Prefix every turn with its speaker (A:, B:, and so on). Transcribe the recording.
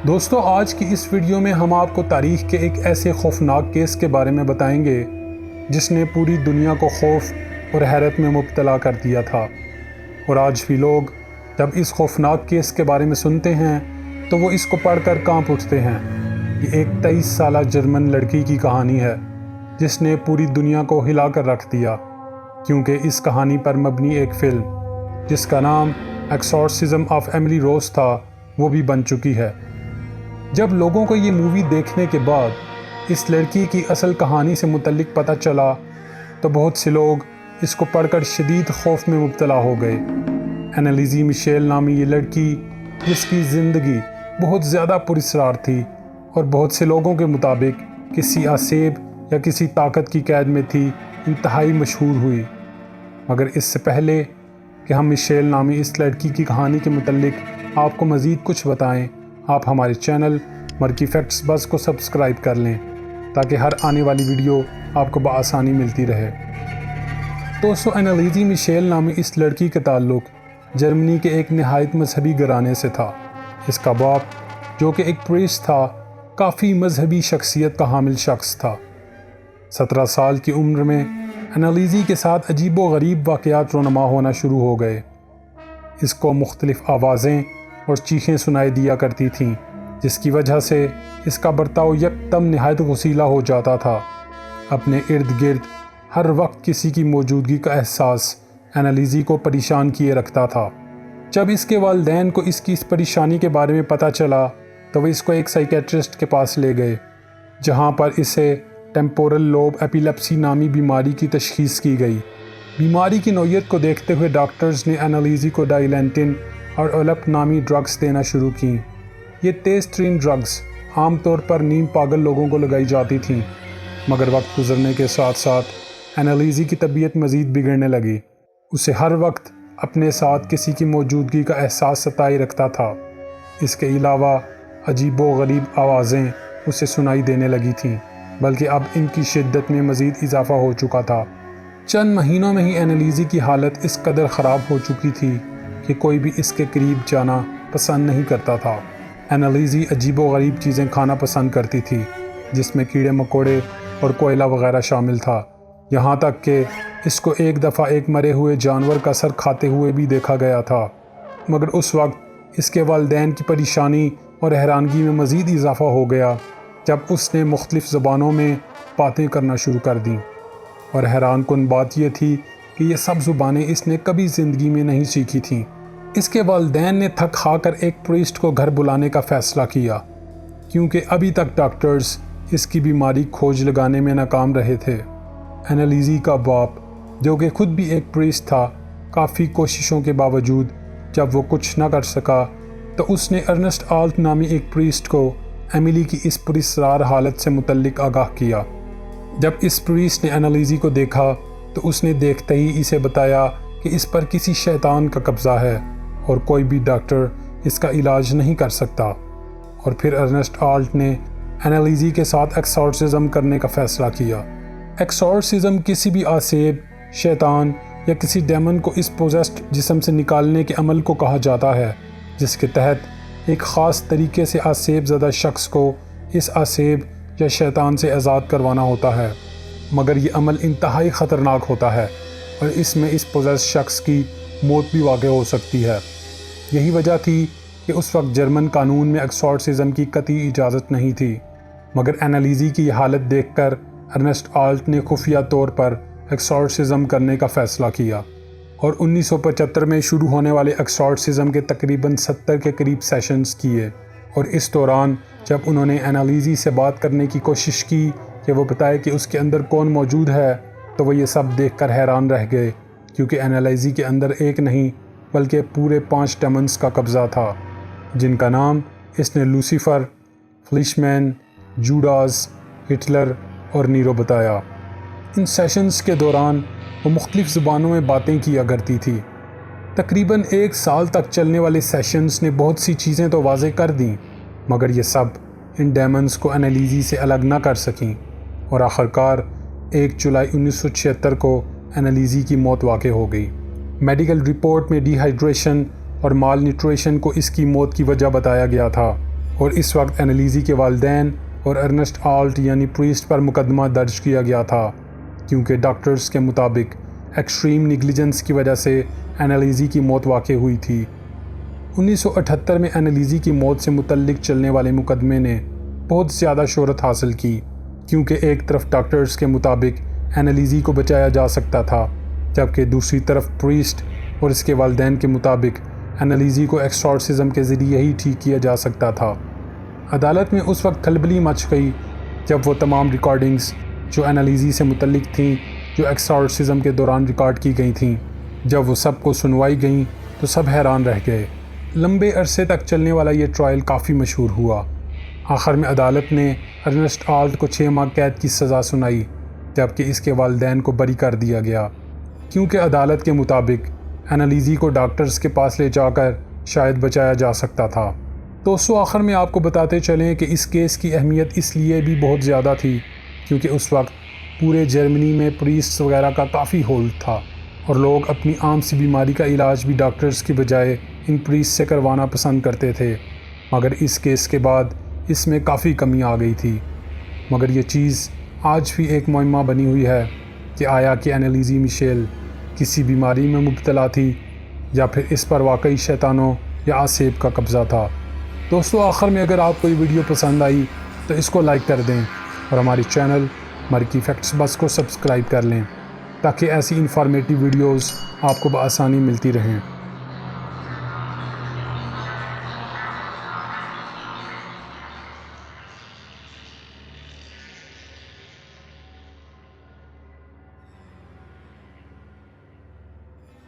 A: دوستو، آج کی اس ویڈیو میں ہم آپ کو تاریخ کے ایک ایسے خوفناک کیس کے بارے میں بتائیں گے جس نے پوری دنیا کو خوف اور حیرت میں مبتلا کر دیا تھا، اور آج بھی لوگ جب اس خوفناک کیس کے بارے میں سنتے ہیں تو وہ اس کو پڑھ کر کانپ اٹھتے ہیں۔ یہ ایک 23 سالہ جرمن لڑکی کی کہانی ہے جس نے پوری دنیا کو ہلا کر رکھ دیا، کیونکہ اس کہانی پر مبنی ایک فلم جس کا نام ایکسورسزم آف ایملی روز تھا وہ بھی بن چکی ہے۔ جب لوگوں کو یہ مووی دیکھنے کے بعد اس لڑکی کی اصل کہانی سے متعلق پتہ چلا تو بہت سے لوگ اس کو پڑھ کر شدید خوف میں مبتلا ہو گئے۔ اینالیزی میشیل نامی یہ لڑکی، جس کی زندگی بہت زیادہ پراسرار تھی اور بہت سے لوگوں کے مطابق کسی آسیب یا کسی طاقت کی قید میں تھی، انتہائی مشہور ہوئی۔ مگر اس سے پہلے کہ ہم میشیل نامی اس لڑکی کی کہانی کے متعلق آپ کو مزید کچھ بتائیں، آپ ہمارے چینل مرکی فیکٹس بز کو سبسکرائب کر لیں تاکہ ہر آنے والی ویڈیو آپ کو بآسانی ملتی رہے۔ دوستو، اینالیزی میشیل نامی اس لڑکی کا تعلق جرمنی کے ایک نہایت مذہبی گھرانے سے تھا۔ اس کا باپ، جو کہ ایک پریسٹ تھا، کافی مذہبی شخصیت کا حامل شخص تھا۔ 17 سال کی عمر میں اینالیزی کے ساتھ عجیب و غریب واقعات رونما ہونا شروع ہو گئے۔ اس کو مختلف آوازیں اور چیخیں سنائی دیا کرتی تھیں، جس کی وجہ سے اس کا برتاؤ یکدم نہایت غصیلا ہو جاتا تھا۔ اپنے ارد گرد ہر وقت کسی کی موجودگی کا احساس اینالیزی کو پریشان کیے رکھتا تھا۔ جب اس کے والدین کو اس کی اس پریشانی کے بارے میں پتہ چلا تو وہ اس کو ایک سائیکیٹرسٹ کے پاس لے گئے، جہاں پر اسے ٹیمپورل لوب ایپیلیپسی نامی بیماری کی تشخیص کی گئی۔ بیماری کی نوعیت کو دیکھتے ہوئے ڈاکٹرز نے اینالیزی کو ڈائلینٹن اور اولپ نامی ڈرگز دینا شروع کیں۔ یہ تیز ترین ڈرگز عام طور پر نیم پاگل لوگوں کو لگائی جاتی تھیں، مگر وقت گزرنے کے ساتھ ساتھ اینالیزی کی طبیعت مزید بگڑنے لگی۔ اسے ہر وقت اپنے ساتھ کسی کی موجودگی کا احساس ستائے رکھتا تھا۔ اس کے علاوہ عجیب و غریب آوازیں اسے سنائی دینے لگی تھیں، بلکہ اب ان کی شدت میں مزید اضافہ ہو چکا تھا۔ چند مہینوں میں ہی اینالیزی کی حالت اس قدر خراب ہو چکی تھی کہ کوئی بھی اس کے قریب جانا پسند نہیں کرتا تھا۔ اینالیزی عجیب و غریب چیزیں کھانا پسند کرتی تھی، جس میں کیڑے مکوڑے اور کوئلہ وغیرہ شامل تھا، یہاں تک کہ اس کو ایک دفعہ ایک مرے ہوئے جانور کا سر کھاتے ہوئے بھی دیکھا گیا تھا۔ مگر اس وقت اس کے والدین کی پریشانی اور حیرانگی میں مزید اضافہ ہو گیا جب اس نے مختلف زبانوں میں باتیں کرنا شروع کر دیں، اور حیران کن بات یہ تھی کہ یہ سب زبانیں اس نے کبھی زندگی میں نہیں سیکھی تھیں۔ اس کے والدین نے تھک ہار کر ایک پریسٹ کو گھر بلانے کا فیصلہ کیا، کیونکہ ابھی تک ڈاکٹرز اس کی بیماری کھوج لگانے میں ناکام رہے تھے۔ اینالیزی کا باپ، جو کہ خود بھی ایک پریسٹ تھا، کافی کوششوں کے باوجود جب وہ کچھ نہ کر سکا تو اس نے ارنسٹ آلٹ نامی ایک پریسٹ کو ایملی کی اس پراسرار حالت سے متعلق آگاہ کیا۔ جب اس پریسٹ نے اینالیزی کو دیکھا تو اس نے دیکھتے ہی اسے بتایا کہ اس پر کسی شیطان کا قبضہ ہے اور کوئی بھی ڈاکٹر اس کا علاج نہیں کر سکتا، اور پھر ارنسٹ آلٹ نے اینالیزی کے ساتھ ایکسورسزم کرنے کا فیصلہ کیا۔ ایکسورسزم کسی بھی آسیب، شیطان یا کسی ڈیمن کو اس پوزیسڈ جسم سے نکالنے کے عمل کو کہا جاتا ہے، جس کے تحت ایک خاص طریقے سے آسیب زدہ شخص کو اس آسیب یا شیطان سے آزاد کروانا ہوتا ہے۔ مگر یہ عمل انتہائی خطرناک ہوتا ہے اور اس میں اس پوزیس شخص کی موت بھی واقع ہو سکتی ہے۔ یہی وجہ تھی کہ اس وقت جرمن قانون میں ایکسورسزم کی قطعی اجازت نہیں تھی، مگر اینالیزی کی یہ حالت دیکھ کر ارنسٹ آلٹ نے خفیہ طور پر ایکسورسزم کرنے کا فیصلہ کیا، اور 1975 میں شروع ہونے والے ایکسورسزم کے تقریباً 70 کے قریب سیشنز کیے۔ اور اس دوران جب انہوں نے اینالیزی سے بات کرنے کی کوشش کی کہ وہ بتائے کہ اس کے اندر کون موجود ہے، تو وہ یہ سب دیکھ کر حیران رہ گئے، کیونکہ اینالیزی کے اندر ایک نہیں بلکہ پورے 5 ڈیمنز کا قبضہ تھا، جن کا نام اس نے لوسیفر، فلیش مین، جوڈاس، ہٹلر اور نیرو بتایا۔ ان سیشنز کے دوران وہ مختلف زبانوں میں باتیں کیا کرتی تھی۔ تقریباً 1 سال تک چلنے والے سیشنز نے بہت سی چیزیں تو واضح کر دیں، مگر یہ سب ان ڈیمنز کو اینالیزی سے الگ نہ کر سکیں، اور آخرکار 1 جولائی 1976 کو اینالیزی کی موت واقع ہو گئی۔ میڈیکل رپورٹ میں ڈی ہائیڈریشن اور مال نیوٹریشن کو اس کی موت کی وجہ بتایا گیا تھا۔ اور اس وقت انیلیزی کے والدین اور ارنسٹ آلٹ یعنی پریسٹ پر مقدمہ درج کیا گیا تھا، کیونکہ ڈاکٹرز کے مطابق ایکسٹریم نیگلیجنس کی وجہ سے انیلیزی کی موت واقع ہوئی تھی۔ 1978 میں انیلیزی کی موت سے متعلق چلنے والے مقدمے نے بہت زیادہ شہرت حاصل کی، کیونکہ ایک طرف ڈاکٹرز کے مطابق انیلیزی کو بچایا جا سکتا تھا، جبکہ دوسری طرف پریسٹ اور اس کے والدین کے مطابق انیلیزی کو ایکسٹورسزم کے ذریعے ہی ٹھیک کیا جا سکتا تھا۔ عدالت میں اس وقت کھلبلی مچ گئی جب وہ تمام ریکارڈنگز جو انیلیزی سے متعلق تھیں، جو ایکسٹورسزم کے دوران ریکارڈ کی گئی تھیں، جب وہ سب کو سنوائی گئیں تو سب حیران رہ گئے۔ لمبے عرصے تک چلنے والا یہ ٹرائل کافی مشہور ہوا۔ آخر میں عدالت نے ارنسٹ آلٹ کو 6 ماہ قید کی سزا سنائی، جبکہ اس کے والدین کو بری کر دیا گیا، کیونکہ عدالت کے مطابق انیلیزی کو ڈاکٹرز کے پاس لے جا کر شاید بچایا جا سکتا تھا۔ دوستو، آخر میں آپ کو بتاتے چلیں کہ اس کیس کی اہمیت اس لیے بھی بہت زیادہ تھی کیونکہ اس وقت پورے جرمنی میں پریسٹس وغیرہ کا کافی ہولڈ تھا، اور لوگ اپنی عام سی بیماری کا علاج بھی ڈاکٹرز کی بجائے ان پریسٹ سے کروانا پسند کرتے تھے۔ مگر اس کیس کے بعد اس میں کافی کمی آ گئی تھی۔ مگر یہ چیز آج بھی ایک معمہ بنی ہوئی ہے کہ آیا کہ انیلیزی میشیل کسی بیماری میں مبتلا تھی یا پھر اس پر واقعی شیطانوں یا آسیب کا قبضہ تھا۔ دوستو، آخر میں اگر آپ کو یہ ویڈیو پسند آئی تو اس کو لائک کر دیں اور ہماری چینل مرکی فیکٹس بس کو سبسکرائب کر لیں تاکہ ایسی انفارمیٹیو ویڈیوز آپ کو بآسانی ملتی رہیں۔